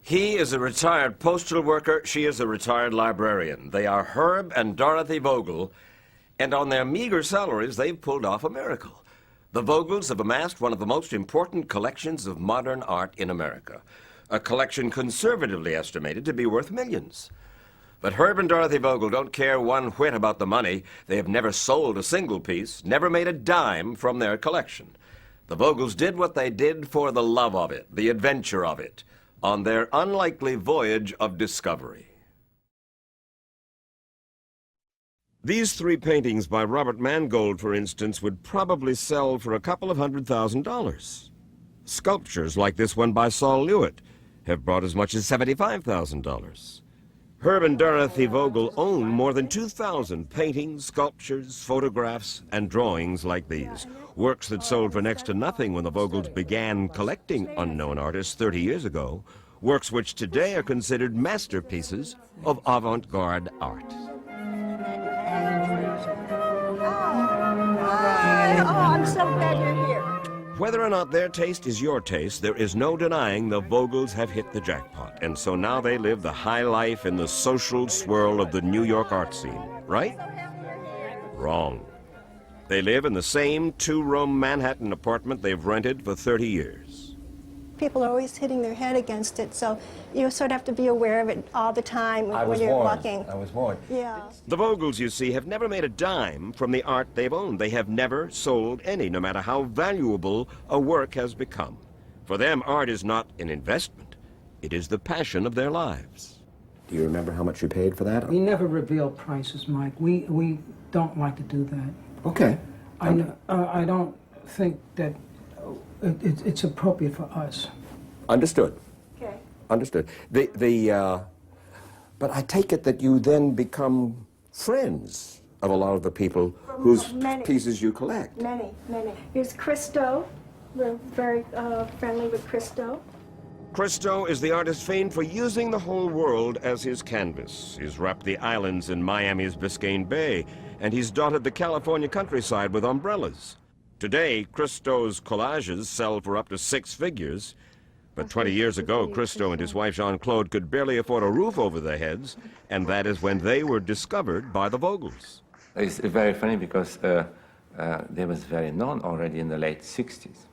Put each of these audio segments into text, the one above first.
He is a retired postal worker. She is a retired librarian. They are Herb and Dorothy Vogel, and on their meager salaries, they've pulled off a miracle. The Vogels have amassed one of the most important collections of modern art in America, a collection conservatively estimated to be worth millions. But Herb and Dorothy Vogel don't care one whit about the money. They have never sold a single piece, never made a dime from their collection. The Vogels did what they did for the love of it, the adventure of it, on their unlikely voyage of discovery. These three paintings by Robert Mangold, for instance, would probably sell for a couple of $100,000. Sculptures like this one by Saul Lewitt have brought as much as $75,000. Herb and Dorothy Vogel own more than 2,000 paintings, sculptures, photographs, and drawings like these. Works that sold for next to nothing when the Vogels began collecting unknown artists 30 years ago. Works which today are considered masterpieces of avant-garde art. Oh, I'm so glad you're here. Whether or not their taste is your taste, there is no denying the Vogels have hit the jackpot. And so now they live the high life in the social swirl of the New York art scene, right? Wrong. They live in the same two-room Manhattan apartment they've rented for 30 years. People are always hitting their head against it, so you sort of have to be aware of it all the time when you're walking. I was warned. Yeah. The Vogels, you see, have never made a dime from the art they've owned. They have never sold any, no matter how valuable a work has become. For them, art is not an investment. It is the passion of their lives. Do you remember how much you paid for that? We never reveal prices, Mike. We don't like to do that. Okay. I don't think that it's appropriate for us. Understood. Okay. Understood. But I take it that you then become friends of a lot of the people whose pieces you collect. Many. Here's Christo. We're very friendly with Christo. Christo is the artist famed for using the whole world as his canvas. He's wrapped the islands in Miami's Biscayne Bay, and he's dotted the California countryside with umbrellas. Today, Christo's collages sell for up to 6 figures, but 20 years ago, Christo and his wife Jean-Claude could barely afford a roof over their heads, and that is when they were discovered by the Vogels. It's very funny because they was very known already in the late 60s.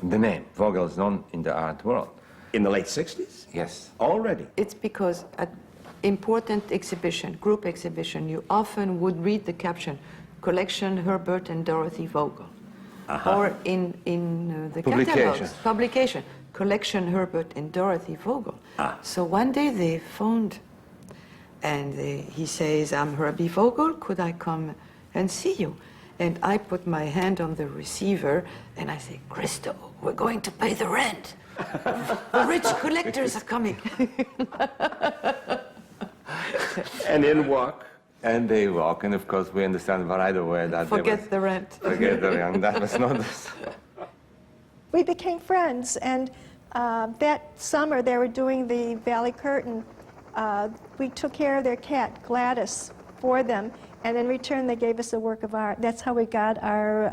The name Vogels known in the art world. In the late 60s? Yes. Already? It's because at important exhibition, group exhibition, you often would read the caption, Collection Herbert and Dorothy Vogel. Or in the catalogs, publication, Collection Herbert and Dorothy Vogel. So one day they phoned, and he says, I'm Herbie Vogel, could I come and see you? And I put my hand on the receiver, and I say, Christo, we're going to pay the rent. The rich collectors are coming. And in walk? And they walk, and of course we understand right away that Forget the rent. Forget the rent. That was not this. We became friends, and that summer they were doing the Valley Curtain. We took care of their cat, Gladys, for them, and in return they gave us a work of art. That's how we got our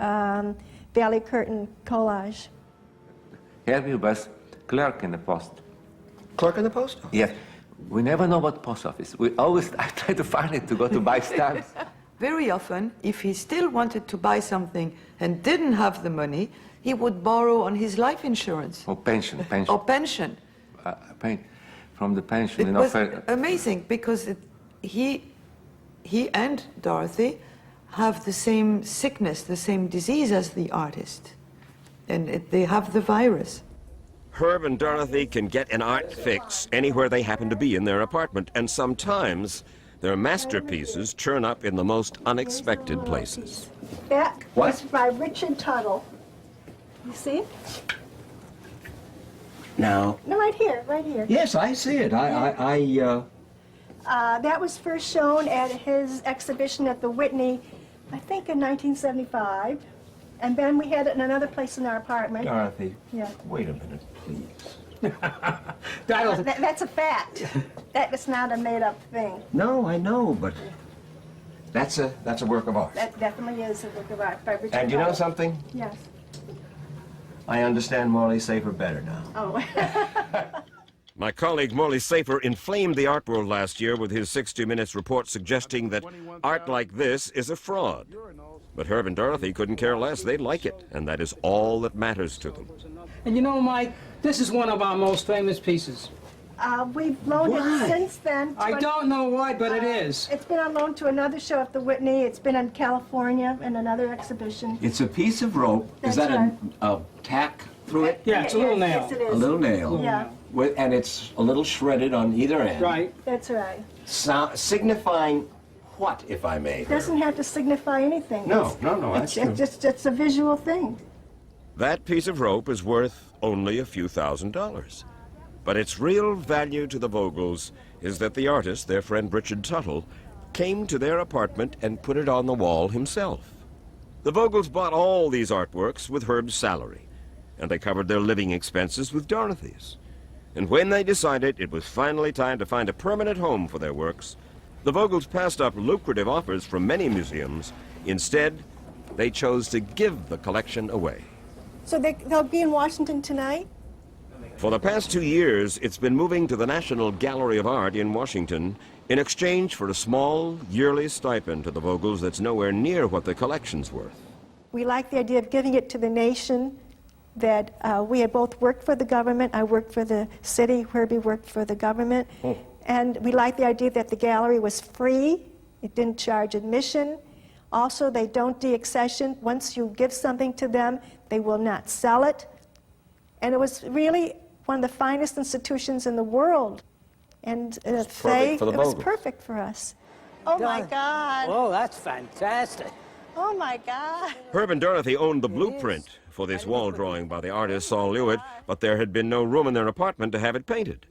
Valley Curtain collage. Herbie was clerk in the post. Clerk in the post? Yes. We never know what post office. I try to find it to go to buy stamps. Very often, if he still wanted to buy something and didn't have the money, he would borrow on his life insurance. Or pension. Or pension. From the pension. It was amazing because he and Dorothy have the same sickness, the same disease as the artist. And they have the virus. Herb and Dorothy can get an art fix anywhere they happen to be in their apartment, and sometimes their masterpieces turn up in the most unexpected places. That was by Richard Tuttle. You see it? Now. No, right here, right here. Yes, I see it. That was first shown at his exhibition at the Whitney, I think in 1975. And then we had it in another place in our apartment. Dorothy, Yeah. wait a minute, please. That's a fact. That is not a made-up thing. No, I know, but that's a work of art. That definitely is a work of art by Richard And you know Tuttle. something? Yes. I understand Morley Safer better now. Oh. My colleague Morley Safer inflamed the art world last year with his 60 Minutes report suggesting that art like this is a fraud. But Herb and Dorothy couldn't care less. They like it, and that is all that matters to them. And you know, Mike, this is one of our most famous pieces. We've loaned it since then. I don't know why, but it is. It's been on loan to another show at the Whitney. It's been in California in another exhibition. It's a piece of rope. Is That's that a tack through it? Yeah, it's a little nail. Yes, it is. A little nail. Yeah. And it's a little shredded on either end. Right. That's right. Signifying what, if I may? It doesn't have to signify anything. No, that's true. It's a visual thing. That piece of rope is worth only a few $1,000s. But its real value to the Vogels is that the artist, their friend Richard Tuttle, came to their apartment and put it on the wall himself. The Vogels bought all these artworks with Herb's salary, and they covered their living expenses with Dorothy's. And when they decided it was finally time to find a permanent home for their works, the Vogels passed up lucrative offers from many museums. Instead, they chose to give the collection away. So they'll be in Washington tonight? For the past 2 years, it's been moving to the National Gallery of Art in Washington in exchange for a small yearly stipend to the Vogels that's nowhere near what the collection's worth. We like the idea of giving it to the nation, that we had both worked for the government. I worked for the city, Herbie worked for the government. And we like the idea that the gallery was free. It didn't charge admission. Also, they don't deaccession. Once you give something to them, they will not sell it. And it was really one of the finest institutions in the world. And it was perfect for us. Oh, my God. Oh, that's fantastic. Oh, my God. Herb and Dorothy owned the blueprint for this wall drawing by the artist Saul Lewitt, but there had been no room in their apartment to have it painted.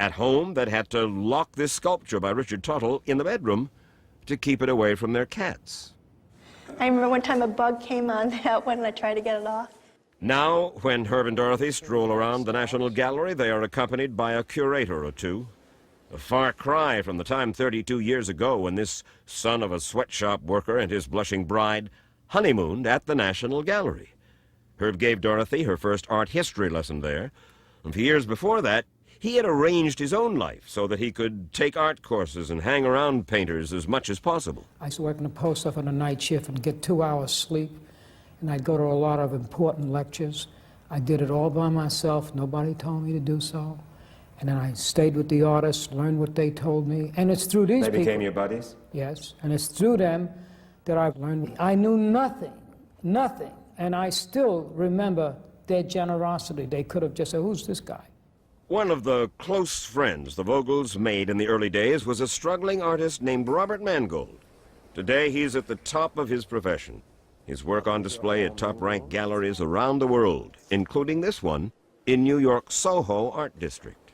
At home, they'd had to lock this sculpture by Richard Tuttle in the bedroom to keep it away from their cats. I remember one time a bug came on that one and I tried to get it off. Now, when Herb and Dorothy stroll around the National Gallery, they are accompanied by a curator or two. A far cry from the time 32 years ago when this son of a sweatshop worker and his blushing bride honeymooned at the National Gallery. Herb gave Dorothy her first art history lesson there, and for years before that, he had arranged his own life so that he could take art courses and hang around painters as much as possible. I used to work in the post office on a night shift and get 2 hours sleep, and I'd go to a lot of important lectures. I did it all by myself. Nobody told me to do so. And then I stayed with the artists, learned what they told me, and it's through these people. They became your buddies? Yes, and it's through them that I've learned. I knew nothing, and I still remember their generosity. They could have just said, who's this guy? One of the close friends the Vogels made in the early days was a struggling artist named Robert Mangold. Today, he's at the top of his profession. His work on display at top-ranked galleries around the world, including this one in New York's Soho Art District.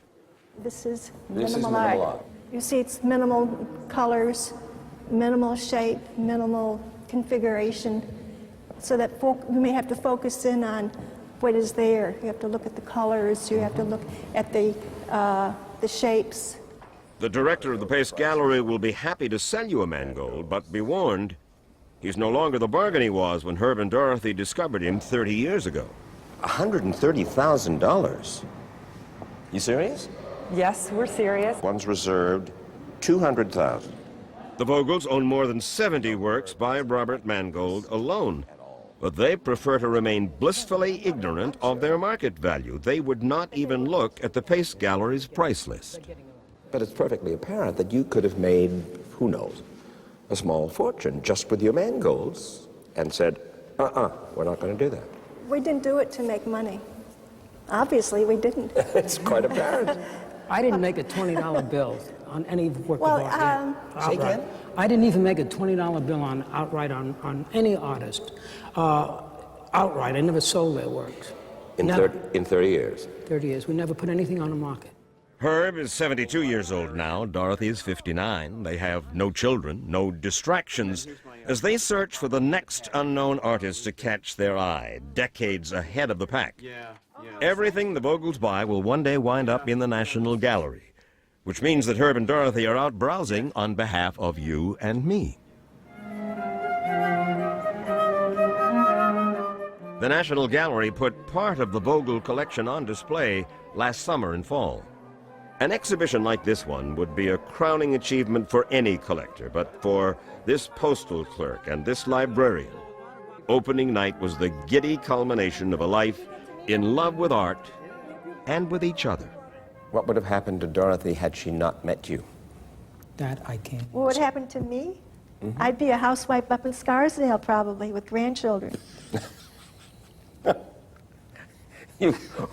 This is minimal art. You see, it's minimal colors, minimal shape, minimal configuration, so that you may have to focus in on what is there. You have to look at the colors, you have to look at the shapes. The director of the Pace Gallery will be happy to sell you a Mangold, but be warned, he's no longer the bargain he was when Herb and Dorothy discovered him 30 years ago. $130,000. You serious? Yes, we're serious. One's reserved $200,000. The Vogels own more than 70 works by Robert Mangold alone, but they prefer to remain blissfully ignorant of their market value. They would not even look at the Pace Gallery's price list. But it's perfectly apparent that you could have made, who knows, a small fortune just with your Mangolds and said, we're not going to do that. We didn't do it to make money. Obviously, we didn't. It's quite apparent. I didn't make a $20 bill on any work Well, of art. Say again? I didn't even make a $20 bill outright on any artist. Outright, I never sold their works. In 30 years? 30 years. We never put anything on the market. Herb is 72 years old now. Dorothy is 59. They have no children, no distractions, as they search for the next unknown artist to catch their eye, decades ahead of the pack. Everything the Vogels buy will one day wind up in the National Gallery, which means that Herb and Dorothy are out browsing on behalf of you and me. The National Gallery put part of the Vogel collection on display last summer and fall. An exhibition like this one would be a crowning achievement for any collector, but for this postal clerk and this librarian, opening night was the giddy culmination of a life in love with art and with each other. What would have happened to Dorothy had she not met you? That I can't. What would happen to me? I'd be a housewife up in Scarsdale probably with grandchildren.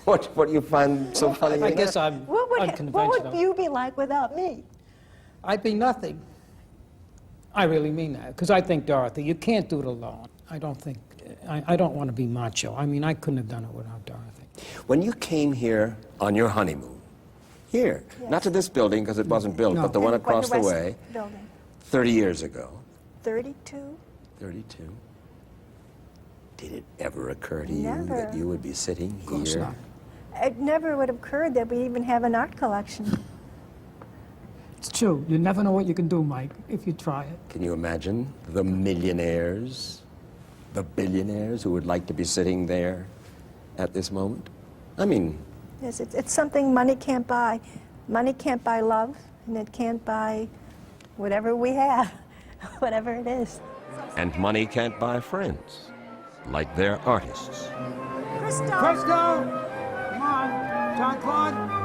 What do you find so funny? I in guess that? I'm What would unconventional. you be like without me? I'd be nothing. I really mean that, because I think, Dorothy, you can't do it alone. I don't think, I don't want to be macho. I mean, I couldn't have done it without Dorothy. When you came here on your honeymoon, here, not to this building because it wasn't built, No. but the one And across the West way, Building. 30 years ago, 32? 32, did it ever occur to you Never. that you would be sitting Of course here? not. It never would have occurred that we even have an art collection. It's true. You never know what you can do, Mike, if you try it. Can you imagine the millionaires, the billionaires who would like to be sitting there at this moment? I mean, Yes, it's something money can't buy. Money can't buy love, and it can't buy whatever we have, whatever it is. And money can't buy friends, like their artists. Crystal! Presto! Come on, John Claude.